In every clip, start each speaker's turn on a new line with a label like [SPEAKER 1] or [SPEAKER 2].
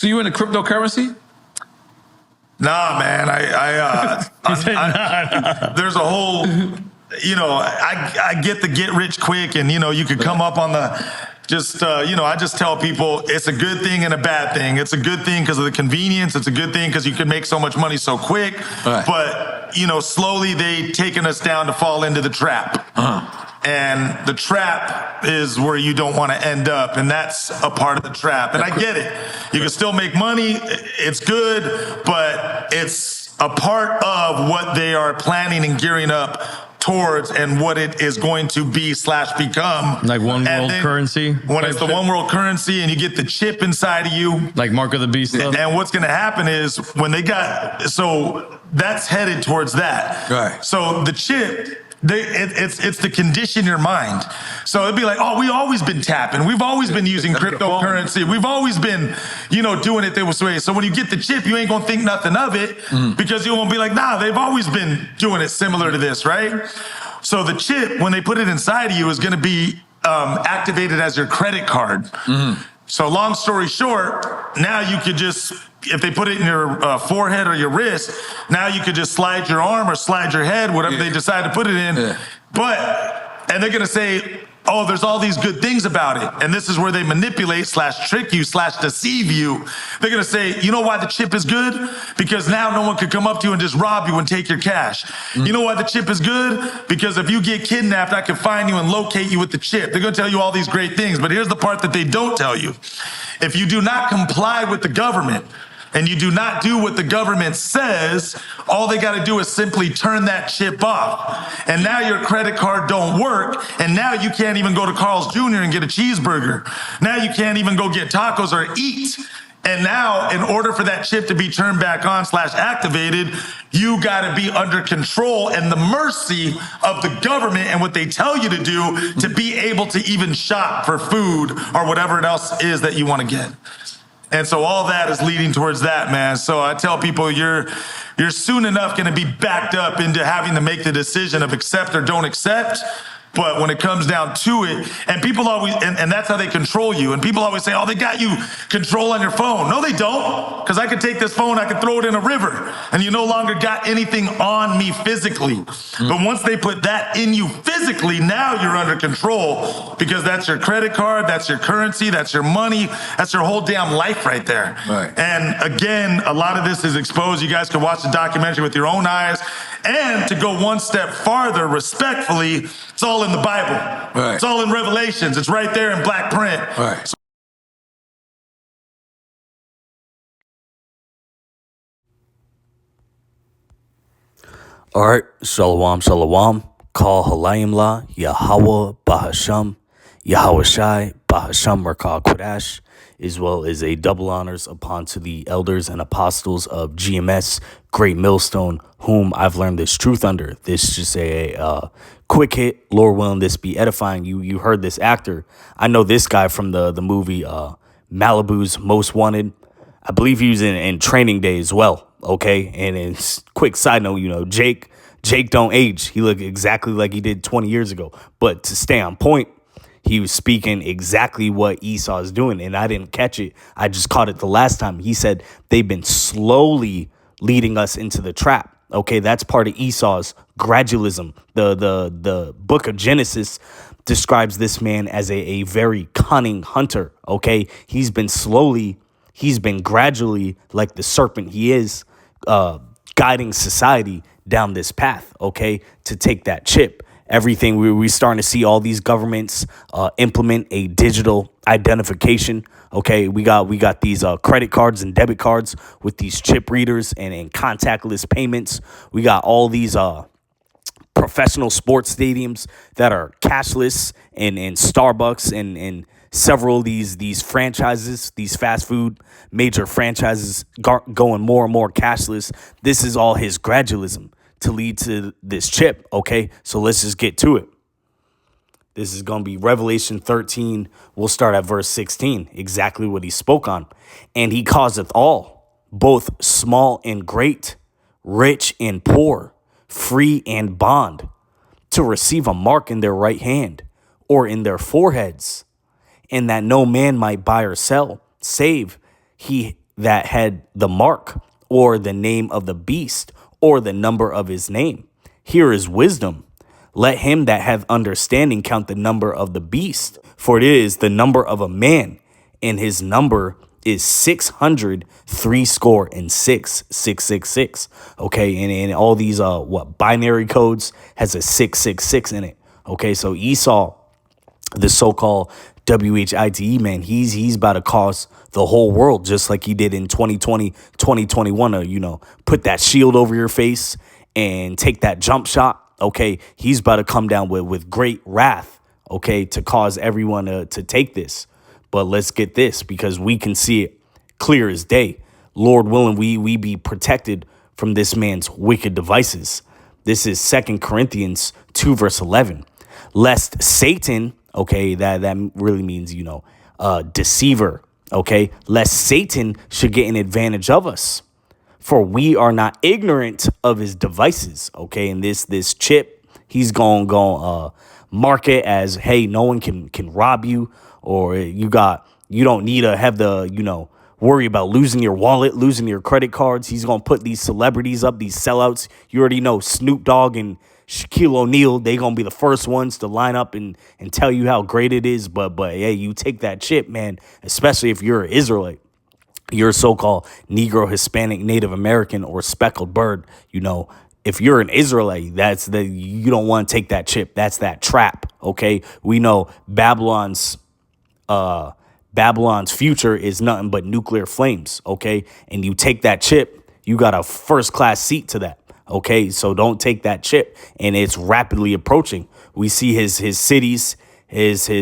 [SPEAKER 1] So you into cryptocurrency?
[SPEAKER 2] Nah, man. There's a whole, I get the get rich quick, and you could come up on the. I just tell people it's a good thing and a bad thing. It's a good thing because of the convenience. It's a good thing because you can make so much money so quick.
[SPEAKER 1] Right.
[SPEAKER 2] But, slowly they taken us down to fall into the trap. And the trap is where you don't want to end up. And that's a part of the trap. And I get it. You can still make money. It's good, but it's a part of what they are planning and gearing up towards and what it is going to be / become.
[SPEAKER 3] Like one world currency?
[SPEAKER 2] When it's the one world currency and you get the chip inside of you.
[SPEAKER 3] Like Mark of the Beast stuff?
[SPEAKER 2] And what's going to happen is when so that's headed towards that.
[SPEAKER 1] Right.
[SPEAKER 2] So the chip, it's to condition your mind. So it'd be like, oh, we've always been tapping. We've always been using cryptocurrency. We've always been, doing it this way. So when you get the chip, you ain't going to think nothing of it because you won't be like, nah, they've always been doing it similar to this, right? So the chip, when they put it inside of you, is going to be activated as your credit card. So long story short, now you could just, if they put it in your forehead or your wrist, now you could just slide your arm or slide your head, whatever they decide to put it in. And they're going to say, oh, there's all these good things about it. And this is where they manipulate / trick you / deceive you. They're going to say, you know why the chip is good? Because now no one could come up to you and just rob you and take your cash. You know why the chip is good? Because if you get kidnapped, I can find you and locate you with the chip. They're going to tell you all these great things. But here's the part that they don't tell you. If you do not comply with the government, and you do not do what the government says, all they got to do is simply turn that chip off. And now your credit card don't work, and now you can't even go to Carl's Jr. and get a cheeseburger. Now you can't even go get tacos or eat. And now, in order for that chip to be turned back on / activated, you got to be under control and the mercy of the government and what they tell you to do to be able to even shop for food or whatever else is that you want to get. And so all that is leading towards that, man. So I tell people you're soon enough going to be backed up into having to make the decision of accept or don't accept. But when it comes down to it, and people always, and that's how they control you. And people always say, oh, they got you control on your phone. No, they don't. Because I could take this phone, I could throw it in a river, and you no longer got anything on me physically. But once they put that in you physically, now you're under control because that's your credit card, that's your currency, that's your money, that's your whole damn life right there.
[SPEAKER 1] Right.
[SPEAKER 2] And again, a lot of this is exposed. You guys can watch the documentary with your own eyes. And to go one step farther, respectfully, it's all in the Bible.
[SPEAKER 1] Right.
[SPEAKER 2] It's all in Revelations. It's right there in black print.
[SPEAKER 1] Right.
[SPEAKER 4] All right, Shalom, Shalom. Call Halayim La, Yahweh Bahasham, Yahweh Shai, Bahasham Merkah Kodash, as well as a double honors upon to the elders and apostles of GMS, Great Millstone, whom I've learned this truth under. This is just a quick hit. Lord willing, this be edifying. You heard this actor. I know this guy from the movie Malibu's Most Wanted. I believe he was in Training Day as well. Okay, and it's quick side note, Jake don't age. He looked exactly like he did 20 years ago. But to stay on point, he was speaking exactly what Esau is doing, and I didn't catch it. I just caught it the last time. He said they've been slowly leading us into the trap. Okay, that's part of Esau's gradualism. The book of Genesis describes this man as a very cunning hunter. Okay, he's been gradually, like the serpent he is, guiding society down this path, okay, to take that chip. Everything we're starting to see all these governments implement a digital identification. Okay, we got these credit cards and debit cards with these chip readers and contactless payments. We got all these professional sports stadiums that are cashless and Starbucks and several of these franchises, these fast food major franchises going more and more cashless. This is all his gradualism to lead to this chip, okay? So let's just get to it. This is going to be Revelation 13. We'll start at verse 16, exactly what he spoke on. And he causeth all, both small and great, rich and poor, free and bond, to receive a mark in their right hand or in their foreheads, and that no man might buy or sell, save he that had the mark or the name of the beast or the number of his name. Here is wisdom. Let him that hath understanding count the number of the beast, for it is the number of a man, and his number is 666. Okay, and all these binary codes has a 666 in it. Okay, so Esau, the so-called WHITE man, he's about to cause the whole world, just like he did in 2020, 2021, put that shield over your face and take that jump shot. Okay, he's about to come down with great wrath, okay, to cause everyone to take this. But let's get this, because we can see it clear as day. Lord willing, we be protected from this man's wicked devices. This is 2 Corinthians 2, verse 11. Lest Satan, okay, that really means, deceiver, okay, lest Satan should get an advantage of us. For we are not ignorant of his devices, okay? And this chip, he's going to mark it as, hey, no one can rob you, or you don't need to have the, worry about losing your wallet, losing your credit cards. He's going to put these celebrities up, these sellouts. You already know Snoop Dogg and Shaquille O'Neal, they going to be the first ones to line up and tell you how great it is. But hey, you take that chip, man, especially if you're an Israelite. You're a so-called Negro, Hispanic, Native American, or speckled bird. If you're an Israelite, you don't want to take that chip. That's that trap. Okay, we know Babylon's future is nothing but nuclear flames. Okay, and you take that chip, you got a first-class seat to that. Okay, so don't take that chip, and it's rapidly approaching. We see his cities.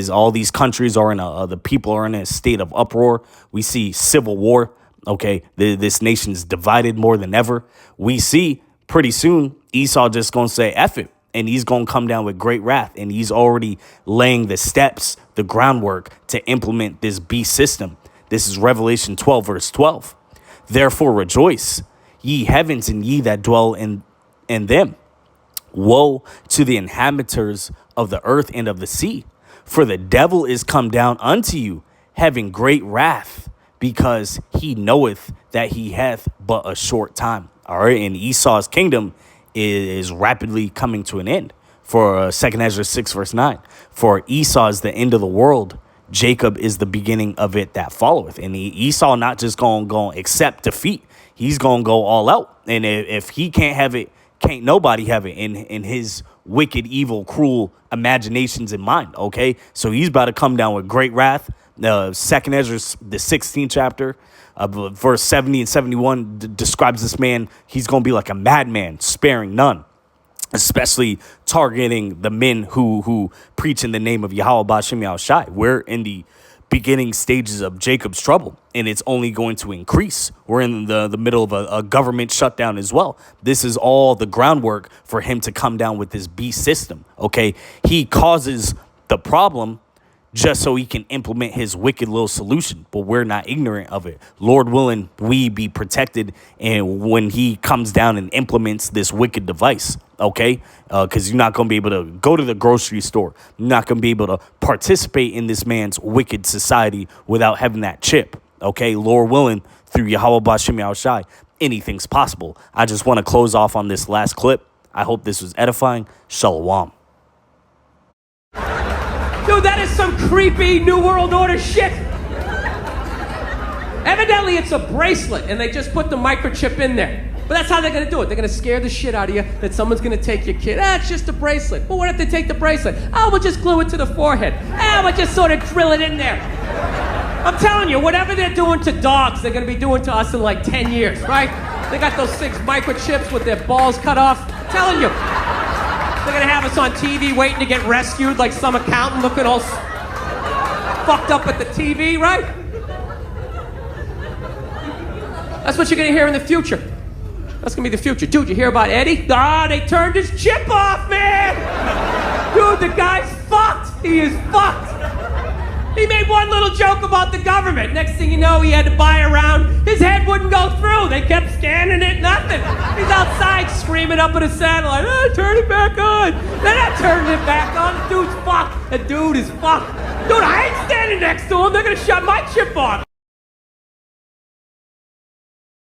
[SPEAKER 4] All these countries are the people are in a state of uproar. We see civil war. Okay, this nation's divided more than ever. We see pretty soon Esau just gonna say F it, and he's gonna come down with great wrath, and he's already laying the steps, the groundwork to implement this beast system. This is Revelation 12, verse 12. Therefore rejoice, ye heavens, and ye that dwell in them. Woe to the inhabitants of the earth and of the sea. For the devil is come down unto you, having great wrath, because he knoweth that he hath but a short time. All right, and Esau's kingdom is rapidly coming to an end. For 2 Ezra 6, verse 9. For Esau is the end of the world. Jacob is the beginning of it that followeth. And Esau not just going to accept defeat. He's going to go all out. And if he can't have it, can't nobody have it in his wicked, evil, cruel imaginations in mind, okay? So he's about to come down with great wrath. 2 Ezra, the 16th chapter, verse 70 and 71 describes this man. He's going to be like a madman, sparing none, especially targeting the men who preach in the name of Yahweh Ba'Shem Yahushai. We're in the beginning stages of Jacob's trouble, and it's only going to increase. We're in the middle of a government shutdown as well. This is all the groundwork for him to come down with this beast system, okay? He causes the problem just so he can implement his wicked little solution, but we're not ignorant of it. Lord willing, we be protected, and when he comes down and implements this wicked device, okay? Because you're not going to be able to go to the grocery store. You're not going to be able to participate in this man's wicked society without having that chip, okay? Lord willing, through Yahweh Ba'Shem Yahushai, anything's possible. I just want to close off on this last clip. I hope this was edifying. Shalom.
[SPEAKER 1] Dude, that is some creepy New World Order shit. Evidently, it's a bracelet, and they just put the microchip in there. But that's how they're going to do it. They're going to scare the shit out of you that someone's going to take your kid. It's just a bracelet. Well, what if they take the bracelet? We'll just glue it to the forehead. We'll just sort of drill it in there. I'm telling you, whatever they're doing to dogs, they're going to be doing to us in like 10 years, right? They got those 6 microchips with their balls cut off. I'm telling you. They're gonna have us on TV waiting to get rescued like some accountant looking all fucked up at the TV, right? That's what you're gonna hear in the future. That's gonna be the future. Dude, you hear about Eddie? They turned his chip off, man! Dude, the guy's fucked! He is fucked! He made one little joke about the government. Next thing you know, he had to buy a round. His head wouldn't go through. They kept scanning it, nothing. He's outside screaming up at a satellite, turn it back on. They're not turning it back on. The dude's fucked. The dude is fucked. Dude, I ain't standing next to him. They're gonna shut my chip off.